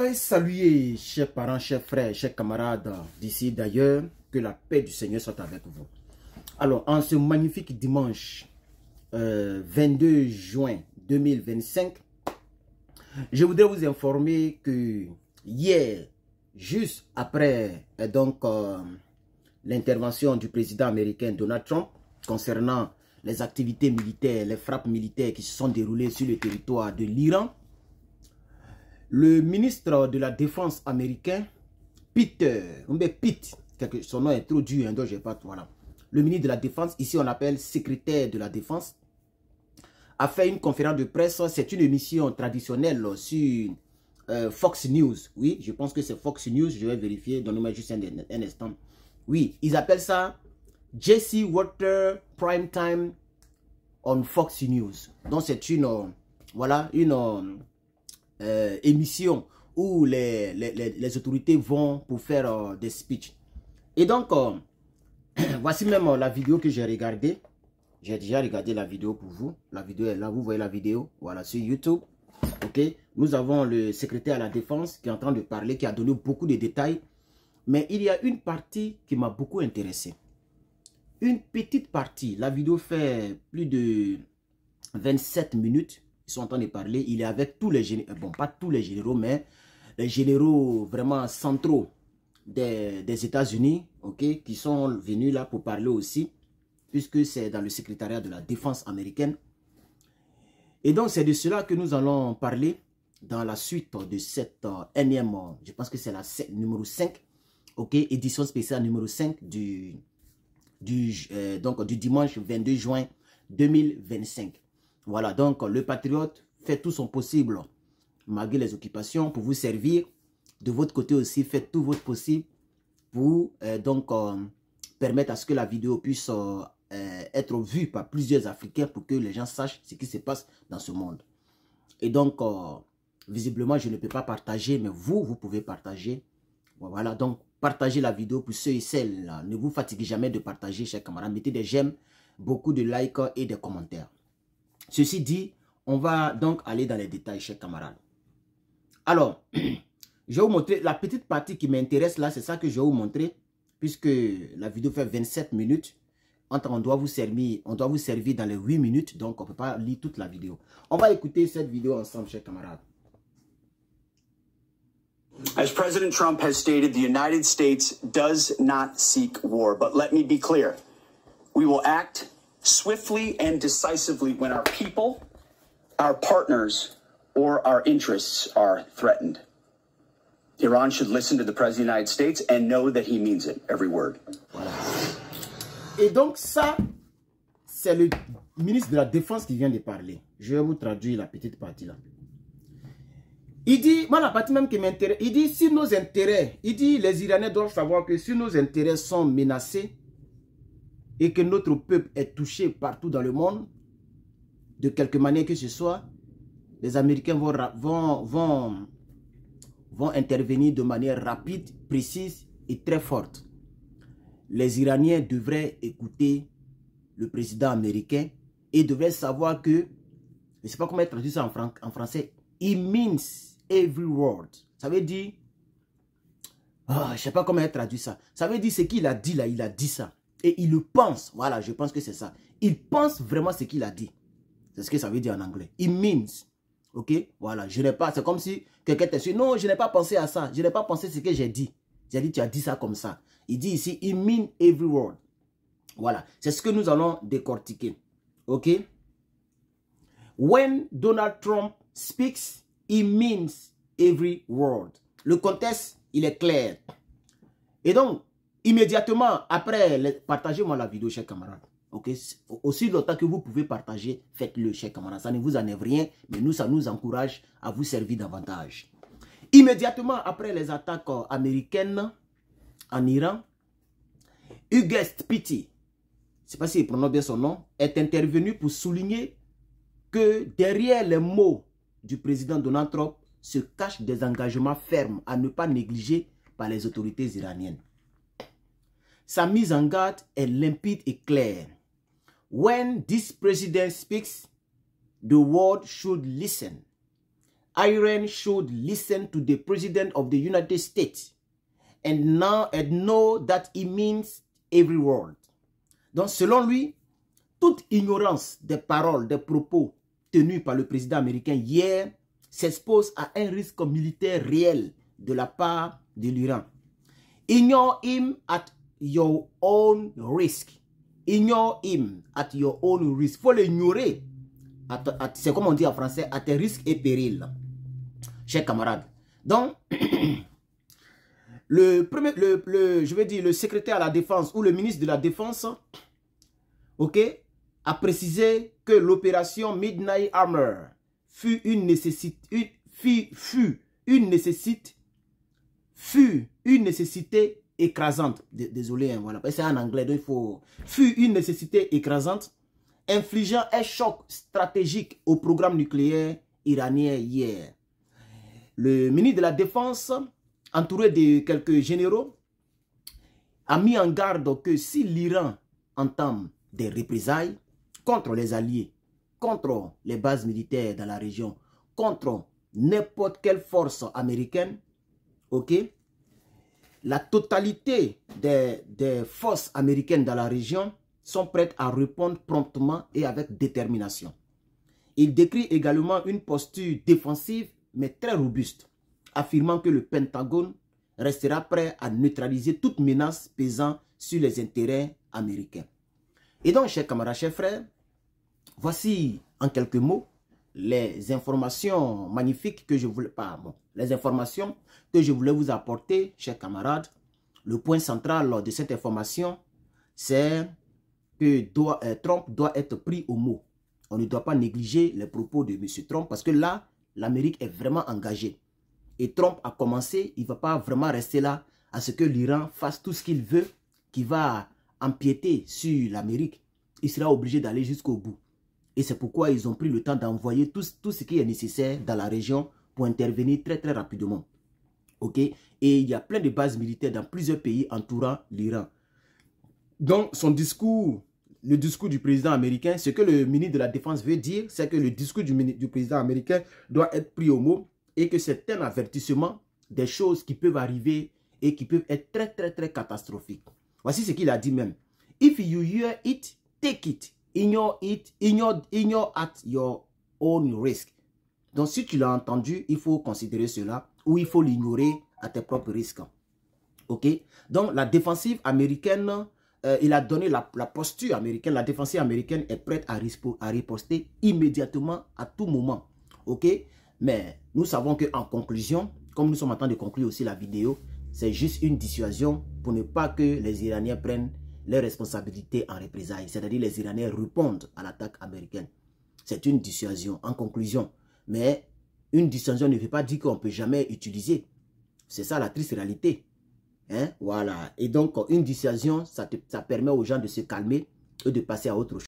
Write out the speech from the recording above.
Soyez salués, chers parents, chers frères, chers camarades d'ici d'ailleurs. Que la paix du Seigneur soit avec vous. Alors, en ce magnifique dimanche 22 juin 2025, je voudrais vous informer que hier, juste après l'intervention du président américain Donald Trump concernant les activités militaires, les frappes militaires qui se sont déroulées sur le territoire de l'Iran, le ministre de la Défense américain, Pete, son nom est trop dur, donc j'ai pas, voilà. Le ministre de la Défense, ici on l'appelle secrétaire de la Défense, a fait une conférence de presse. C'est une émission traditionnelle sur Fox News. Oui, je pense que c'est Fox News, je vais vérifier, donnez-moi juste un instant. Oui, ils appellent ça Jesse Water Prime Time on Fox News. Donc c'est une, voilà, une émission où les autorités vont pour faire des speeches. Et donc, voici même la vidéo que j'ai regardée. J'ai déjà regardé la vidéo pour vous. La vidéo est là, vous voyez la vidéo. Voilà, sur YouTube. Ok. Nous avons le secrétaire à la défense qui est en train de parler, qui a donné beaucoup de détails. Mais il y a une partie qui m'a beaucoup intéressé. Une petite partie. La vidéo fait plus de 27 minutes. Ils sont en train de parler. Il est avec tous les généraux. Bon, pas tous les généraux, mais les généraux vraiment centraux des États-Unis, ok, qui sont venus là pour parler aussi, puisque c'est dans le secrétariat de la défense américaine. Et donc, c'est de cela que nous allons parler dans la suite de cette énième, je pense que c'est la numéro 5, ok, édition spéciale numéro 5 du dimanche 22 juin 2025. Voilà, donc le patriote fait tout son possible, malgré les occupations, pour vous servir. De votre côté aussi, faites tout votre possible pour permettre à ce que la vidéo puisse être vue par plusieurs Africains pour que les gens sachent ce qui se passe dans ce monde. Et donc, visiblement, je ne peux pas partager, mais vous pouvez partager. Voilà, donc partagez la vidéo pour ceux et celles là. Ne vous fatiguez jamais de partager, chers camarades. Mettez des j'aime, beaucoup de likes et des commentaires. Ceci dit, on va donc aller dans les détails, chers camarades. Alors, je vais vous montrer la petite partie qui m'intéresse là, c'est ça que je vais vous montrer, puisque la vidéo fait 27 minutes. On doit vous servir dans les 8 minutes, donc on ne peut pas lire toute la vidéo. On va écouter cette vidéo ensemble, chers camarades. As President Trump has stated, the United States does not seek war. But let me be clear. We will act swiftly and decisively when our people, our partners, or our interests are threatened. Iran should listen to the President of the United States and know that he means it, every word. Voilà. Et donc ça, c'est le ministre de la Défense qui vient de parler. Je vais vous traduire la petite partie là. Il dit, moi la partie même qui m'intéresse, il dit si nos intérêts, il dit les Iraniens doivent savoir que si nos intérêts sont menacés et que notre peuple est touché partout dans le monde, de quelque manière que ce soit, les Américains vont intervenir de manière rapide, précise et très forte. Les Iraniens devraient écouter le président américain et devraient savoir que, je ne sais pas comment traduire ça en français, it means every word. Ça veut dire, je ne sais pas comment traduire ça. Ça veut dire ce qu'il a dit là, il a dit ça. Et il le pense, voilà, je pense que c'est ça. Il pense vraiment ce qu'il a dit. C'est ce que ça veut dire en anglais. It means. Ok, voilà, je n'ai pas, c'est comme si quelqu'un te dit, non, je n'ai pas pensé à ça, je n'ai pas pensé à ce que j'ai dit. J'ai dit, tu as dit ça comme ça. Il dit ici, it means every word. Voilà, c'est ce que nous allons décortiquer. Ok. When Donald Trump speaks, it means every word. Le contexte, il est clair. Et donc, immédiatement après, partagez-moi la vidéo, chers camarades. Ok, aussi longtemps que vous pouvez partager, faites-le, chers camarades. Ça ne vous enlève rien, mais nous, ça nous encourage à vous servir davantage. Immédiatement après les attaques américaines en Iran, August Pete, je ne sais pas s'il prononce bien son nom, est intervenu pour souligner que derrière les mots du président Donald Trump se cachent des engagements fermes à ne pas négliger par les autorités iraniennes. Sa mise en garde est limpide et claire. When this president speaks, the world should listen Iran should listen to the President of the United States and know that it means every word. Donc, selon lui, toute ignorance des paroles, des propos tenus par le président américain hier s'expose à un risque militaire réel de la part de l'Iran. Ignore him at your own risk. Ignore him at your own risk. Il faut l'ignorer. C'est comme on dit en français, à tes risques et périls. Chers camarades. Donc, le secrétaire à la défense ou le ministre de la défense, ok, a précisé que l'opération Midnight Hammer fut une nécessité écrasante. Désolé, hein, voilà, c'est en anglais, donc il faut... Fut une nécessité écrasante, infligeant un choc stratégique au programme nucléaire iranien hier. Le ministre de la Défense, entouré de quelques généraux, a mis en garde que si l'Iran entame des représailles contre les alliés, contre les bases militaires dans la région, contre n'importe quelle force américaine, ok, la totalité des forces américaines dans la région sont prêtes à répondre promptement et avec détermination. Il décrit également une posture défensive mais très robuste, affirmant que le Pentagone restera prêt à neutraliser toute menace pesant sur les intérêts américains. Et donc, chers camarades, chers frères, voici en quelques mots les informations magnifiques que je voulais, les informations que je voulais vous apporter, chers camarades. Le point central de cette information, c'est que Trump doit être pris au mot. On ne doit pas négliger les propos de M. Trump parce que là, l'Amérique est vraiment engagée. Et Trump a commencé, il ne va pas vraiment rester là à ce que l'Iran fasse tout ce qu'il veut, qui va empiéter sur l'Amérique. Il sera obligé d'aller jusqu'au bout. Et c'est pourquoi ils ont pris le temps d'envoyer tout ce qui est nécessaire dans la région pour intervenir très très rapidement. Ok? Et il y a plein de bases militaires dans plusieurs pays entourant l'Iran. Donc son discours, le discours du président américain, ce que le ministre de la Défense veut dire, c'est que le discours du président américain doit être pris au mot et que c'est un avertissement des choses qui peuvent arriver et qui peuvent être très très très catastrophiques. Voici ce qu'il a dit même. If you hear it, take it. Ignore at your own risk. Donc, si tu l'as entendu, il faut considérer cela ou il faut l'ignorer à tes propres risques. Ok? Donc, la défensive américaine, il a donné la posture américaine. La défensive américaine est prête à riposter immédiatement à tout moment. Ok? Mais nous savons qu'en conclusion, comme nous sommes en train de conclure aussi la vidéo, c'est juste une dissuasion pour ne pas que les Iraniens prennent les responsabilités en représailles, c'est-à-dire les Iraniens répondent à l'attaque américaine. C'est une dissuasion en conclusion. Mais une dissuasion ne veut pas dire qu'on ne peut jamais utiliser. C'est ça la triste réalité. Hein? Voilà. Et donc, une dissuasion, ça permet aux gens de se calmer et de passer à autre chose.